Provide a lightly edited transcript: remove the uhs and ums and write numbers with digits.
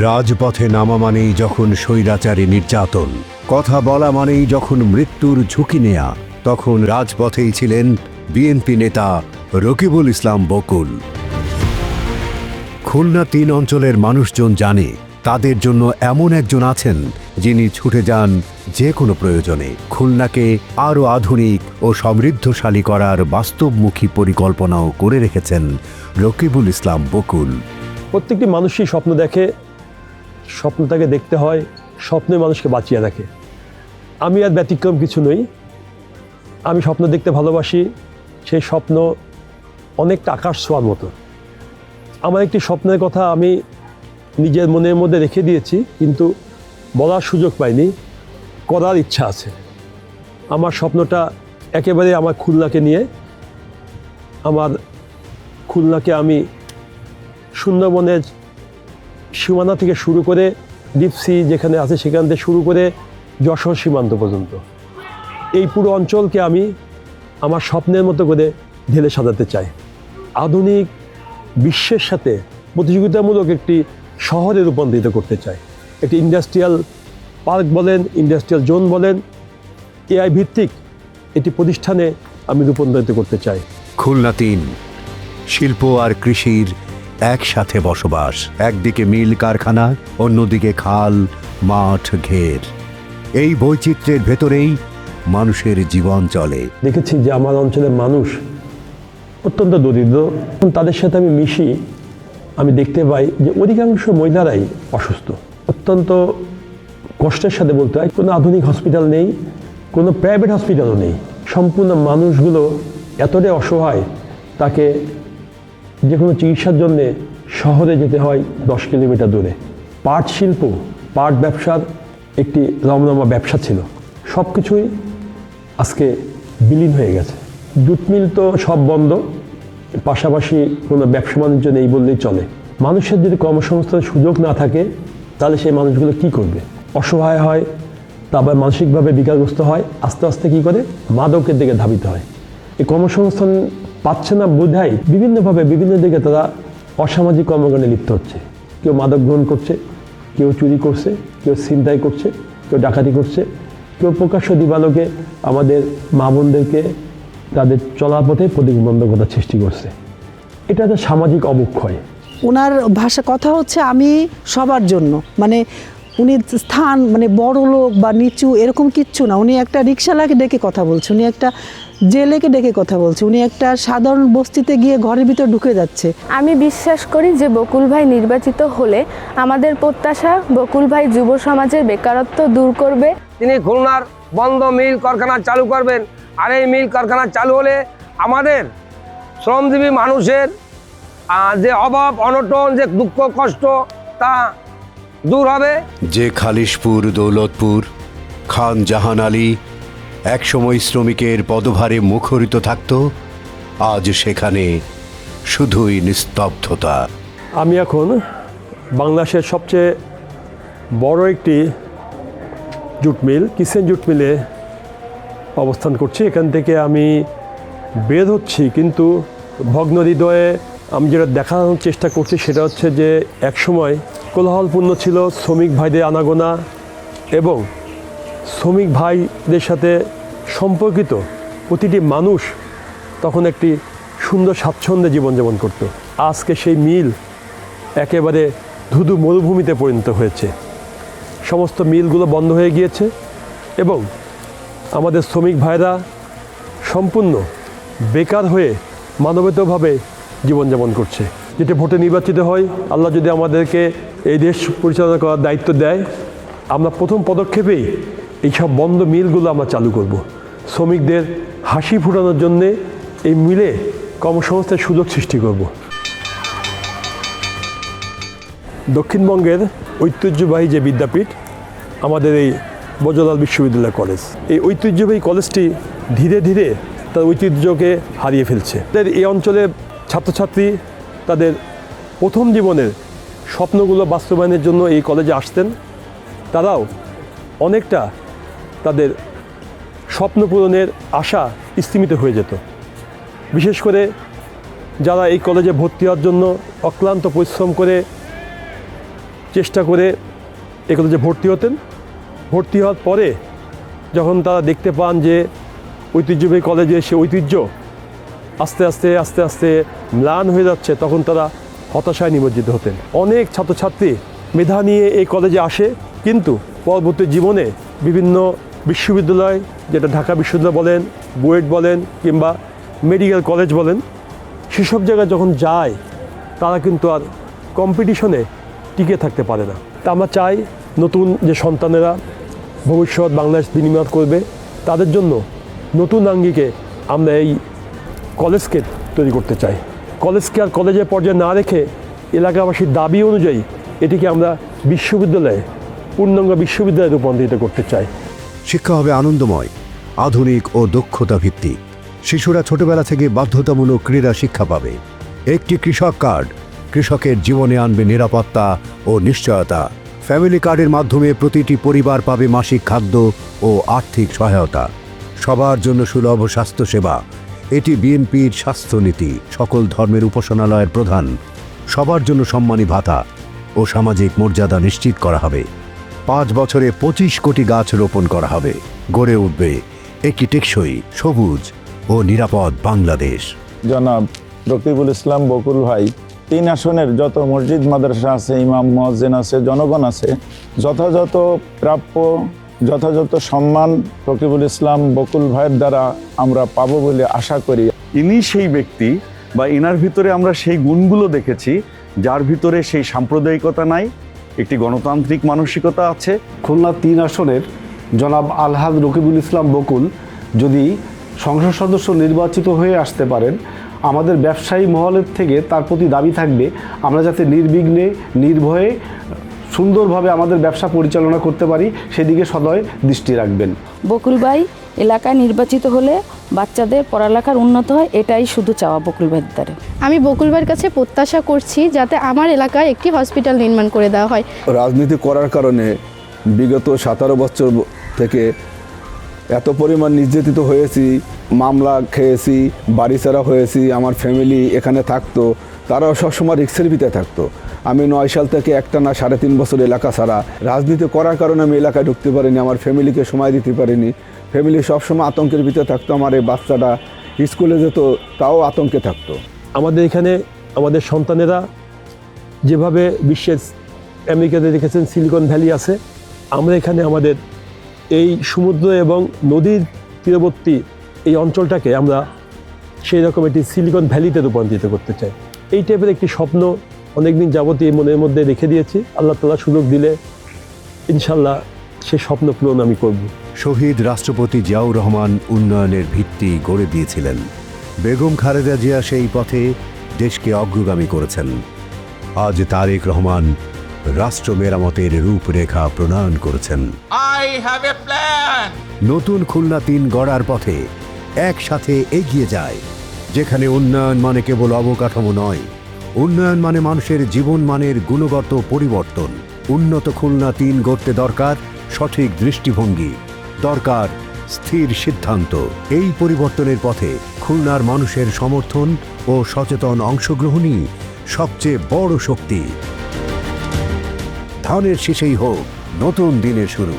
রাজপথে নামা মানেই যখন স্বৈরাচারী নির্যাতন, কথা বলা মানেই যখন মৃত্যুর ঝুঁকি নেয়া, তখন রাজপথেই ছিলেন বিএনপি নেতা রকিবুল ইসলাম বকুল। খুলনা ৩ অঞ্চলের মানুষজন জানে তাদের জন্য এমন একজন আছেন যিনি ছুটে যান যে কোনো প্রয়োজনে। খুলনাকে আরও আধুনিক ও সমৃদ্ধশালী করার বাস্তবমুখী পরিকল্পনাও করে রেখেছেন রকিবুল ইসলাম বকুল। প্রত্যেকটি মানুষই স্বপ্ন দেখে, স্বপ্নটাকে দেখতে হয়, স্বপ্নে মানুষকে বাঁচিয়ে রাখে। আমি আর ব্যতিক্রম কিছু নই। আমি স্বপ্ন দেখতে ভালোবাসি। সেই স্বপ্ন অনেকটা আকাশ ছোঁয়ার মতো। আমার একটি স্বপ্নের কথা আমি নিজের মনের মধ্যে রেখে দিয়েছি, কিন্তু বলার সুযোগ পাইনি। করার ইচ্ছা আছে। আমার স্বপ্নটা একেবারে আমার খুলনাকে নিয়ে। আমার খুলনাকে আমি সুন্দরবনের সীমানা থেকে শুরু করে ডিপসি যেখানে আছে সেখান থেকে শুরু করে যশোর সীমান্ত পর্যন্ত এই পুরো অঞ্চলকে আমি আমার স্বপ্নের মতো করে ঢেলে সাজাতে চাই। আধুনিক বিশ্বের সাথে প্রতিযোগিতামূলক একটি শহরে রূপান্তরিত করতে চাই। একটি ইন্ডাস্ট্রিয়াল পার্ক বলেন, ইন্ডাস্ট্রিয়াল জোন বলেন, এআই ভিত্তিক একটি প্রতিষ্ঠানে আমি রূপান্তরিত করতে চাই। খুলনা ৩, শিল্প আর কৃষির একসাথে বসবাস। একদিকে মিল কারখানা, অন্যদিকে খাল, মাঠ, ঘের। এই বৈচিত্র্যের ভেতরেই মানুষের জীবন চলে। দেখেছি যে আমার অঞ্চলের মানুষ অত্যন্ত দরিদ্র। তাদের সাথে আমি মিশি, আমি দেখতে পাই যে অধিকাংশ মহিলারাই অসুস্থ। অত্যন্ত কষ্টের সাথে বলতে হয়, কোনো আধুনিক হসপিটাল নেই, কোনো প্রাইভেট হসপিটালও নেই। সম্পূর্ণ মানুষগুলো এতটাই অসহায়, তাকে যে কোনো চিকিৎসার জন্যে শহরে যেতে হয় 10 কিলোমিটার দূরে। পাট শিল্প, পাট ব্যবসার একটি রমরমা ব্যবসা ছিল, সব কিছুই আজকে বিলীন হয়ে গেছে। জুট মিল তো সব বন্ধ, পাশাপাশি কোনো ব্যবসা বাণিজ্য নেই বললেই চলে। মানুষের যদি কর্মসংস্থানের সুযোগ না থাকে তাহলে সেই মানুষগুলো কি করবে? অসহায় হয়, তারপর মানসিকভাবে বিকারগ্রস্ত হয়, আস্তে আস্তে কী করে মাদকের দিকে ধাবিত হয়। এই কর্মসংস্থান পাচ্ছে না বোধহয় বিভিন্নভাবে বিভিন্ন দিকে তারা অসামাজিক কর্মকাণ্ডে লিপ্ত হচ্ছে। কেউ মাদক গ্রহণ করছে, কেউ চুরি করছে, কেউ ছিনতাই করছে, কেউ ডাকাতি করছে, কেউ প্রকাশ্য দিবালোকে আমাদের মা বোনদেরকে তাদের চলার পথে প্রতিবন্ধকতা সৃষ্টি করছে। এটা একটা সামাজিক অবক্ষয়। ওনার ভাষা কথা হচ্ছে আমি সবার জন্য, মানে উনি স্থান মানে বড় লোক বা নিচু এরকম কিচ্ছু না। উনি একটা রিক্সাওয়ালাকে ডেকে কথা বলছে, উনি একটা জেলেকে ডেকে কথা বলছে, উনি একটা সাধারণ বস্তিতে গিয়ে ঘরের ভিতর ঢুকে যাচ্ছে। আমি বিশ্বাস করি যে বকুল ভাই নির্বাচিত হলে আমাদের প্রত্যাশা বকুল ভাই যুব সমাজের বেকারত্ব দূর করবে। তিনি খুলনার বন্ধ মিল কারখানা চালু করবেন। আর এই মিল কারখানা চালু হলে আমাদের শ্রমজীবী মানুষের যে অভাব অনটন, যে দুঃখ কষ্ট, তা দূর হবে। যে খালিশপুর, দৌলতপুর, খান জাহান আলী একসময় শ্রমিকের পদভারে মুখরিত থাকত, আজ সেখানে শুধুই নিস্তব্ধতা। আমি এখন বাংলাদেশের সবচেয়ে বড় একটি জুট মিল, কিসেন জুট মিলে অবস্থান করছি। এখান থেকে আমি বের হচ্ছি, কিন্তু ভগ্ন হৃদয়ে আমি যেটা দেখানোর চেষ্টা করছি সেটা হচ্ছে যে একসময় কোলাহলপূর্ণ ছিল শ্রমিক ভাইদের আনাগোনা এবং শ্রমিক ভাইদের সাথে সম্পর্কিত প্রতিটি মানুষ তখন একটি সুন্দর স্বাচ্ছন্দ্যে জীবনযাপন করত। আজকে সেই মিল একেবারে ধুধু মরুভূমিতে পরিণত হয়েছে। সমস্ত মিলগুলো বন্ধ হয়ে গিয়েছে এবং আমাদের শ্রমিক ভাইরা সম্পূর্ণ বেকার হয়ে মানবেতরভাবে জীবনযাপন করছে। যেটা ভোটে নির্বাচিত হয়, আল্লাহ যদি আমাদেরকে এই দেশ পরিচালনা করার দায়িত্ব দেয়, আমরা প্রথম পদক্ষেপেই এইসব বন্ধ মিলগুলো আমরা চালু করব। শ্রমিকদের হাসি ফোটানোর জন্যে এই মিলে কর্মসংস্থানের সুযোগ সৃষ্টি করব। দক্ষিণবঙ্গের ঐতিহ্যবাহী যে বিদ্যাপীঠ আমাদের এই বজলাল বিশ্ববিদ্যালয় কলেজ, এই ঐতিহ্যবাহী কলেজটি ধীরে ধীরে তার ঐতিহ্যকে হারিয়ে ফেলছে। এই অঞ্চলের ছাত্রছাত্রী তাদের প্রথম জীবনের স্বপ্নগুলো বাস্তবায়নের জন্য এই কলেজে আসতেন। তারাও অনেকটা তাদের স্বপ্ন পূরণের আশা স্তিমিত হয়ে যেত। বিশেষ করে যারা এই কলেজে ভর্তি হওয়ার জন্য অক্লান্ত পরিশ্রম করে চেষ্টা করে এ কলেজে ভর্তি হতেন। ভর্তি হওয়ার পরে যখন তারা দেখতে পান যে ঐতিহ্যবাহী কলেজে সে ঐতিহ্য আস্তে আস্তে আস্তে আস্তে ম্লান হয়ে যাচ্ছে, তখন তারা হতাশায় নিমজ্জিত হতেন। অনেক ছাত্রছাত্রী মেধা নিয়ে এই কলেজে আসে, কিন্তু পরবর্তী জীবনে বিভিন্ন বিশ্ববিদ্যালয়, যেটা ঢাকা বিশ্ববিদ্যালয় বলেন, বুয়েট বলেন কিংবা মেডিকেল কলেজ বলেন, সেসব জায়গায় যখন যায় তারা কিন্তু আর কম্পিটিশনে টিকে থাকতে পারে না। তা আমরা চাই নতুন যে সন্তানেরা ভবিষ্যৎ বাংলাদেশ বিনিময় করবে, তাদের জন্য নতুন আঙ্গিকে আমরা এই কলেজকে তৈরি করতে চাই। কলেজকে আর কলেজের পর্যায়ে না রেখে এলাকাবাসীর দাবি অনুযায়ী এটিকে আমরা বিশ্ববিদ্যালয়ে, পূর্ণাঙ্গ বিশ্ববিদ্যালয়ে রূপান্তরিত করতে চাই। শিক্ষা হবে আনন্দময়, আধুনিক ও দক্ষতা ভিত্তিক। শিশুরা ছোটবেলা থেকে বাধ্যতামূলক ক্রীড়া শিক্ষা পাবে। একটি কৃষক কার্ড কৃষকের জীবনে আনবে নিরাপত্তা ও নিশ্চয়তা। ফ্যামিলি কার্ডের মাধ্যমে প্রতিটি পরিবার পাবে মাসিক খাদ্য ও আর্থিক সহায়তা। সবার জন্য সুলভ স্বাস্থ্যসেবা। এটি বিএনপির স্বাস্থ্যনীতি। সকল ধর্মের উপাসনালয়ের প্রধান। সবার জন্য সম্মানী ভাতা ও সামাজিক মর্যাদা নিশ্চিত করা হবে। 5 বছরে 25 কোটি গাছ রোপণ করা হবে। গড়ে উঠবে একটি টেকসই, সবুজ ও নিরাপদ বাংলাদেশ। জনাব রকিবুল ইসলাম বকুল ভাই 3 আসনের যত মসজিদ মাদ্রাসা আছে, ইমাম মুয়াজ্জিন আছে, জনগণ আছে, যথাযথ প্রাপ্য যথাযথ সম্মান রকিবুল ইসলাম বকুল ভাইয়ের দ্বারা আমরা পাবো বলে আশা করি। ইনি সেই ব্যক্তি বা ইনার ভিতরে আমরা সেই গুণগুলো দেখেছি যার ভিতরে সেই সাম্প্রদায়িকতা নাই, একটি গণতান্ত্রিক মানসিকতা আছে। খুলনা 3 আসনের জনাব আলহাজ রকিবুল ইসলাম বকুল যদি সংসদ সদস্য নির্বাচিত হয়ে আসতে পারেন, আমাদের ব্যবসায়ী মহলের থেকে তার প্রতি দাবি থাকবে আমরা যাতে নির্বিঘ্নে, নির্ভয়ে, সুন্দরভাবে আমাদের ব্যবসা পরিচালনা করতে পারি, সেদিকে সদয় দৃষ্টি রাখবেন। বকুল ভাই এলাকায় নির্বাচিত হলে বাচ্চাদের পড়ালেখার উন্নত হয়, এটাই শুধু চাওয়া বকুল ভাইয়ের দ্বারা। আমি বকুল ভাইয়ের কাছে প্রত্যাশা করছি যাতে আমার এলাকায় একটি হসপিটাল নির্মাণ করে দেওয়া হয়। রাজনীতি করার কারণে বিগত 17 বছর থেকে এত পরিমাণ নির্যাতিত হয়েছি, মামলা খেয়েছি, বাড়ি ছাড়া হয়েছি। আমার ফ্যামিলি এখানে থাকতো, তারাও সবসময় রিক্সের ভিতরে থাকতো। আমি 9 সাল থেকে একটানা 3.5 বছর এলাকা ছাড়া। রাজনীতি করার কারণে আমি এলাকায় ঢুকতে পারিনি, আমার ফ্যামিলিকে সময় দিতে পারিনি। ফ্যামিলি সবসময় আতঙ্কের ভিতরে থাকতো। আমার এই বাচ্চাটা স্কুলে যেত, তাও আতঙ্কে থাকতো। আমাদের এখানে আমাদের সন্তানেরা যেভাবে বিশ্বের আমেরিকাতে দেখেছেন সিলিকন ভ্যালি আছে, আমরা এখানে আমাদের এই সমুদ্র এবং নদীর তীরবর্তী এই অঞ্চলটাকে আমরা সেই রকম একটি সিলিকন ভ্যালিতে রূপান্তরিত করতে চাই। এই টাইপের একটি স্বপ্ন অনেকদিন যাবতীয় মনের মধ্যে রেখে দিয়েছি। আল্লাহ তাআলা সুযোগ দিলে ইনশাল্লাহ সে স্বপ্ন পূরণ আমি করব। শহীদ রাষ্ট্রপতি জিয়াউর রহমান উন্নয়নের ভিত্তি গড়ে দিয়েছিলেন। বেগম খালেদা জিয়া সেই পথে দেশকে অগ্রগামী করেছেন। আজ তারেক রহমান রাষ্ট্র মেরামতের রূপরেখা প্রণয়ন করেছেন। নতুন খুলনা 3 গড়ার পথে একসাথে এগিয়ে যায়, যেখানে উন্নয়ন মানে কেবল অবকাঠামো নয়, উন্নয়ন মানে মানুষের জীবন মানের গুণগত পরিবর্তন। উন্নত খুলনা 3 গড়তে দরকার সঠিক দৃষ্টিভঙ্গি, দরকার স্থির সিদ্ধান্ত। এই পরিবর্তনের পথে খুলনার মানুষের সমর্থন ও সচেতন অংশগ্রহণই সবচেয়ে বড় শক্তি। ধানের শীষেই হোক নতুন দিনের শুরু।